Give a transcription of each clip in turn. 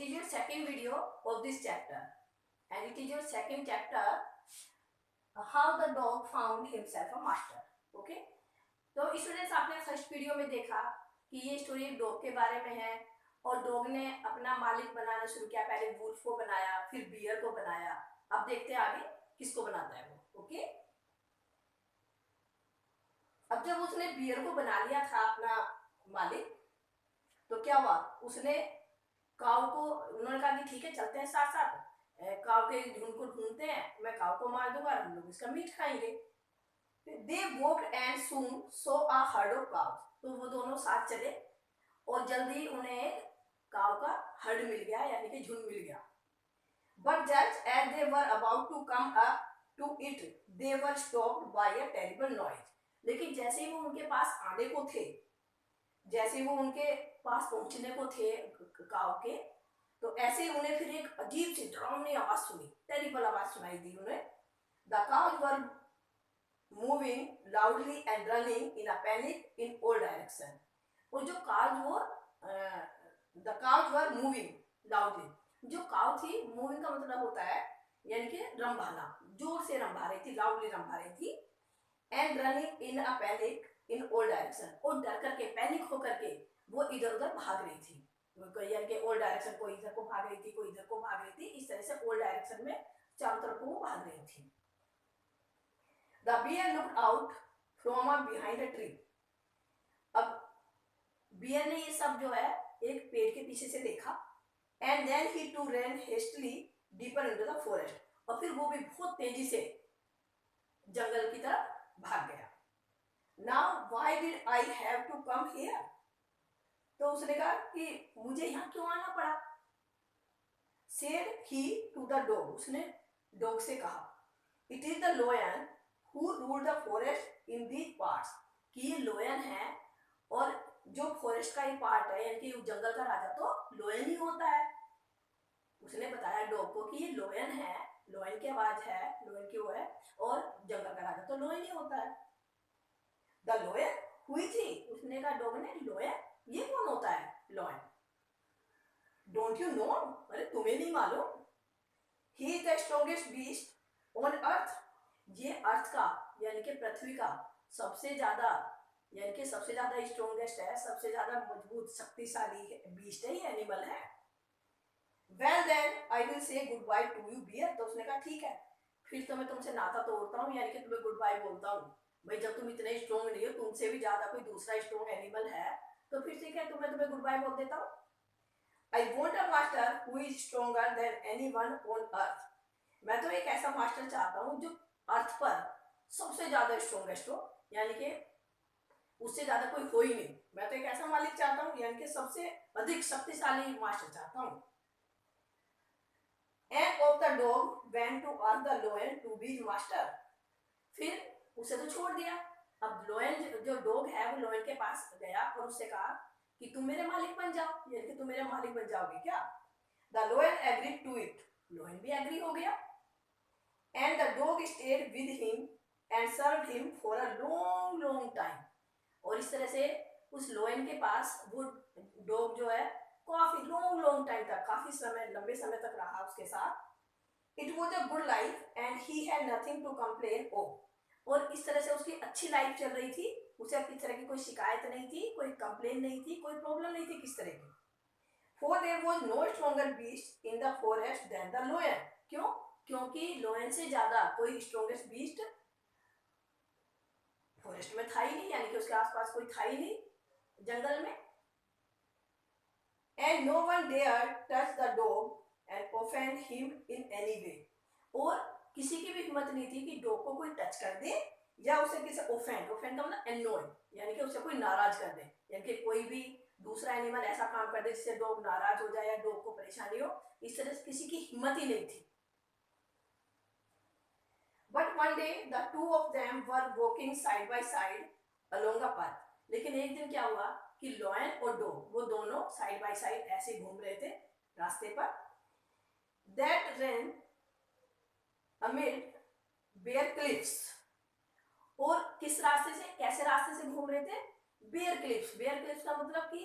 is your second video of this chapter, and it is your second chapter, how the dog found himself a master. Okay, तो students आपने first video में देखा कि ये story एक dog के बारे में है और डॉग ने अपना मालिक बनाना शुरू किया। पहले वुल्फ को बनाया, फिर बियर को बनाया। अब देखते हैं आगे किसको बनाता है वो। ओके, अब जब उसने बियर को बना लिया था अपना मालिक, तो क्या हुआ, उसने काऊ को, उन्होंने कहा कि ठीक है चलते हैं साथ साथ, काऊ के झुंड को ढूंढते हैं, मैं काऊ को मार दूंगा, हम लोग इसका मीट खाएंगे। They walked and soon saw a herd of cows. तो वो दोनों साथ चले और जल्दी उन्हें काऊ का हर्ड मिल गया, यानी कि झुंड मिल गया। But just as they were about to come up to it, they were stopped by a terrible noise. लेकिन जैसे ही वो उनके पास आने को थे, जैसे वो उनके पास पहुंचने को थे काऊ के, तो ऐसे ही उन्हें फिर एक अजीब सी डरावनी आवाज सुनी, टेरिबल आवाज सुनाई दी उन्हें। The cows were moving loudly and running in a panic in all direction. और जो cows वो the cows were moving loudly. जो cow थी, moving का मतलब होता है यानी कि रंभाना, जोर से रंभा रही थी, loudly रंभा रही थी, and running in a panic in all direction. और डर करके, पैनिक होकर के वो इधर उधर भाग रही थी, यानी कि all direction, कोई इधर को भाग रही थी, कोई इधर को भाग रही थी, इस तरह से all direction में चारों तरफ को वो भाग रही थी। The bear looked out from behind a tree. अब बियर ने ये सब जो है एक पेड़ के पीछे से देखा, and then he too ran hastily deeper into the forest. और फिर वो भी बहुत तेजी से जंगल की तरफ भाग गया। Now why did I have to come here? तो उसने कहा कि मुझे यहाँ क्यों आना पड़ा? Said he to the dog. उसने डॉग से कहा, It is the lion who ruled the forest in these parts. कि ये लोयन है और जो फॉरेस्ट का ही पार्ट है, यानी कि जंगल का राजा तो लोयन ही होता है। उसने बताया डॉग को कि ये लोयन है, लोयन की आवाज है, लोयन की वो है, और जंगल का राजा तो लोयन ही होता है। द लोयन हुई थी, उसने कहा डॉग ने, लोयन ये कौन होता है लोयन? Don't you know? अरे तुम्हें नहीं मालूम? He is the strongest beast on earth. ये अर्थ का यानी कि पृथ्वी का सबसे ज्यादा, यानी कि सबसे ज्यादा स्ट्रॉन्गेस्ट है, सबसे ज्यादा मजबूत शक्तिशाली बीस्ट है, ये एनिमल है। Well then I will say goodbye to you bear. तो उसने कहा ठीक है, फिर तो मैं तुमसे नाता तोड़ता हूँ, यानी कि तुम्हें गुड बाय बोलता हूँ। भाई जब तुम इतने स्ट्रॉन्ग नहीं हो, तुमसे भी ज्यादा कोई दूसरा स्ट्रॉन्ग एनिमल है, तो फिर ठीक है, तो मैं तुम्हें गुड बाय बोल देता हूँ। I want a master who is stronger than anyone on earth. मैं तो एक ऐसा मास्टर चाहता हूँ जो अर्थ पर सबसे ज्यादा स्ट्रॉन्गेस्ट हो, यानी कि उससे ज्यादा कोई हो ही नहीं। मैं तो एक ऐसा मालिक चाहता हूँ, यानी कि सबसे अधिक शक्तिशाली मास्टर चाहता हूँ। And of the dog went to ask the lion to be his master. फिर उसे तो छोड़ दिया। अब लोयन जो डॉग है वो लोयन के पास गया और उससे कहा कि तुम मेरे मालिक बन जाओ, यानी कि तुम मेरे मालिक बन जाओगे क्या? The lion agreed to it. लोयन भी एग्री हो गया। And the dog stayed with him and served him for a long, long time. और इस तरह से उस लोयन के पास वो डॉग जो है काफी लॉन्ग लॉन्ग टाइम तक, काफी समय, लंबे समय तक रहा उसके साथ। It was a good life and he had nothing to complain of. और इस तरह से उसकी अच्छी लाइफ चल रही थी, उसे किसी तरह की कोई शिकायत नहीं थी, कोई कंप्लेन नहीं थी, कोई प्रॉब्लम नहीं थी किस तरह की। For there was no stronger beast in the forest than the lion. क्यों? क्योंकि लोयन से ज्यादा कोई स्ट्रॉन्गेस्ट बीस्ट फॉरेस्ट में था ही नहीं, यानी कि उसके आसपास कोई था ही नहीं जंगल में। And no one dared touch the dog and offend him in any way. और किसी की भी हिम्मत नहीं थी कि डॉग को कोई टच कर दे या उसे किसी ऑफेंड, ऑफेंड का मतलब एनोय, यानी कि उसे कोई नाराज कर दे, यानी कि कोई भी दूसरा एनिमल ऐसा काम कर दे जिससे डॉग नाराज हो जाए या डॉग को परेशानी हो, इस तरह से किसी की हिम्मत ही नहीं थी। But one day the two of them were walking side by side along a path. लेकिन एक दिन क्या हुआ कि लॉयन और डॉग वो दोनों साइड बाय साइड ऐसे घूम रहे थे रास्ते पर। That ran amid bare cliffs. और किस रास्ते से, कैसे रास्ते से घूम रहे थे? Bear cliffs. बेयर क्लिफ्स का मतलब कि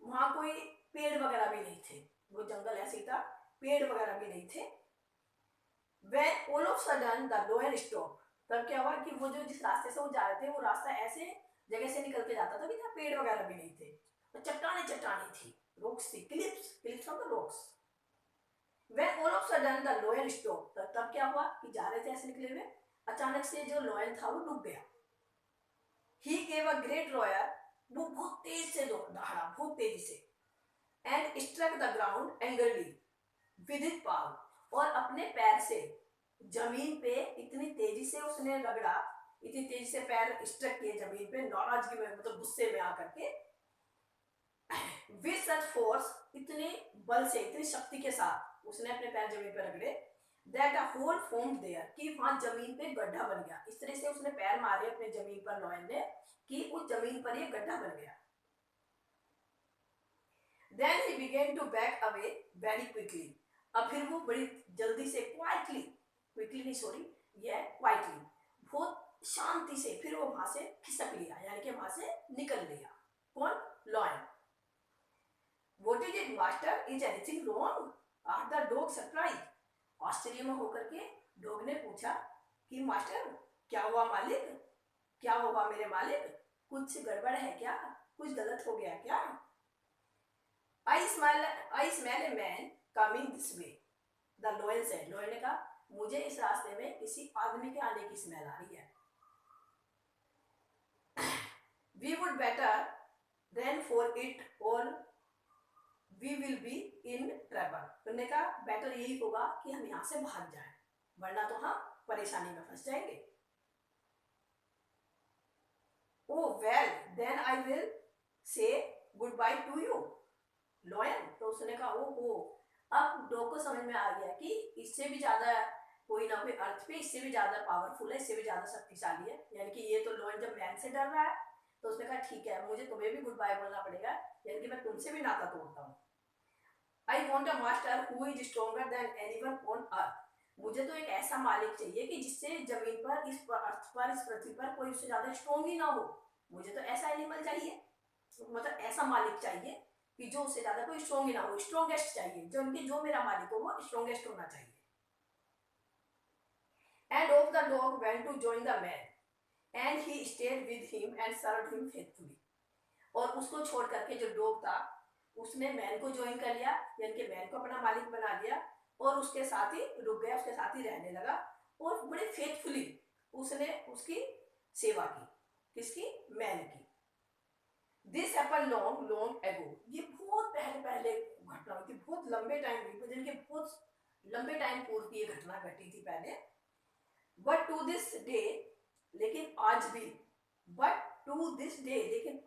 वहां कोई पेड़ वगैरह भी नहीं थे, वो जंगल ऐसे ही था, पेड़ वगैरह भी नहीं थे। When all of sudden the lion stopped, तब क्या हुआ कि वो जो जिस रास्ते से वो जा रहे थे वो रास्ता ऐसे जगह से निकल के जाता था कि जहाँ पेड़ वगैरह भी नहीं थे, और चट्टाने थी, rocks थी, cliffs on the rocks. When all of sudden the lion stopped, तब क्या हुआ कि जा रहे थे ऐसे निकले हुए, अचानक से जो lion था वो रुक गया. He gave a great roar, वो बहुत तेज से दौड़ा, बहुत तेजी से, and struck the ground angrily with his paw, और अपने पैर से जमीन पे इतनी तेजी से उसने रगड़ा, इतनी तेजी से पैर स्ट्रक किए जमीन पे, नाराजगी में, मतलब गुस्से में आकर के, with such force, इतने बल से, इतनी शक्ति के साथ उसने अपने पैर जमीन पे रगड़े, that a hole formed there, कि वहां जमीन पे गड्ढा बन गया. इस तरह से उसने पैर मारे अपने जमीन पर लॉयन ने कि उस जमीन पर ये गड्ढा बन गया. Then he began to back away very quickly. अब फिर वो बड़ी जल्दी से क्वाइटली बहुत शांति से फिर वो वहां से खिसक लिया, यानी कि वहां से निकल लिया. कौन? Lion. What is it, master? Is anything wrong? Asked the dog surprised. आश्चर्य में होकर के डॉग ने पूछा कि मास्टर क्या हुआ मालिक, क्या हुआ मेरे मालिक, कुछ गड़बड़ है क्या, कुछ गलत हो गया क्या? I smell a man coming this way. The lion said. Lion ने कहा मुझे इस रास्ते में किसी आदमी के आने की स्मेल आ रही है. We would better run for it or we will be in trouble. उन्होंने कहा बेटर यही होगा कि हम यहाँ से भाग जाएं, वरना तो हम परेशानी में फंस जाएंगे. Oh well, then I will say goodbye to you, lion. तो उसने कहा ओहो, अब डॉग को समझ में आ गया कि इससे भी ज्यादा कोई ना कोई अर्थ पे इससे भी ज्यादा पावरफुल है, इससे भी ज्यादा शक्तिशाली है, यानी कि ये तो लॉयन जब मैन से डर रहा है तो उसने कहा ठीक है, मुझे तुम्हें भी गुड बाय बोलना पड़ेगा, यानी कि मैं तुमसे भी नाता तोड़ता हूँ. I want a master who is stronger than anyone on earth. मुझे तो एक ऐसा मालिक चाहिए कि जिससे जमीन पर, इस अर्थ पर, इस पृथ्वी पर कोई उससे ज्यादा स्ट्रॉन्ग ही ना हो. मुझे तो ऐसा एनिमल चाहिए, मतलब ऐसा मालिक चाहिए कि जो उससे ज्यादा कोई स्ट्रॉन्ग ही ना हो, स्ट्रॉन्गेस्ट चाहिए, जो मेरा मालिक हो वो स्ट्रॉन्गेस्ट होना चाहिए. And off the dog went to join the man, and he stayed with him and served him faithfully. और उसको छोड़ करके जो डॉग था उसने मैन को ज्वाइन कर लिया, यानी कि मैन को अपना मालिक बना लिया, और उसके साथ ही रुक गया, उसके साथ ही रहने लगा, और बड़े फेथफुली उसने उसकी सेवा की. किसकी? मैन की. This happened long ago. ये बहुत पहले घटना हुई थी, बहुत लंबे टाइम हुई, यानी कि बहुत लंबे टाइम पूर्व की ये घटना घटी थी पहले. बट टू दिस डे, लेकिन आज भी,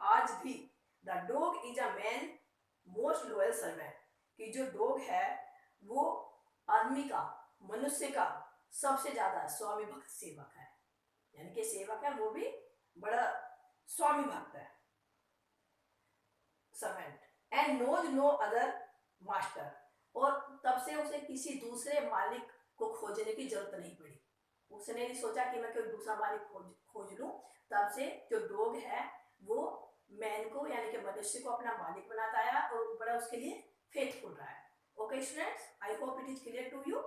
आज भी, the dog is a man most loyal servant, कि जो डॉग है वो आदमी का, मनुष्य का सबसे ज्यादा स्वामी भक्त सेवक है, यानी कि सेवक है वो भी बड़ा स्वामी भक्त है, servant. And knows no other master, और तब से उसे किसी दूसरे मालिक को खोजने की जरूरत नहीं पड़ी. उसने नहीं सोचा कि मैं कोई दूसरा मालिक खोज लूं. तब से जो डॉग है वो मैन को, यानी कि मनुष्य को अपना मालिक बनाता है और बड़ा उसके लिए फेथफुल रहा है. Okay students, I hope it is clear to you.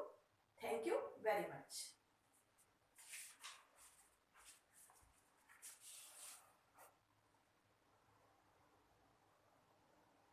Thank you very much.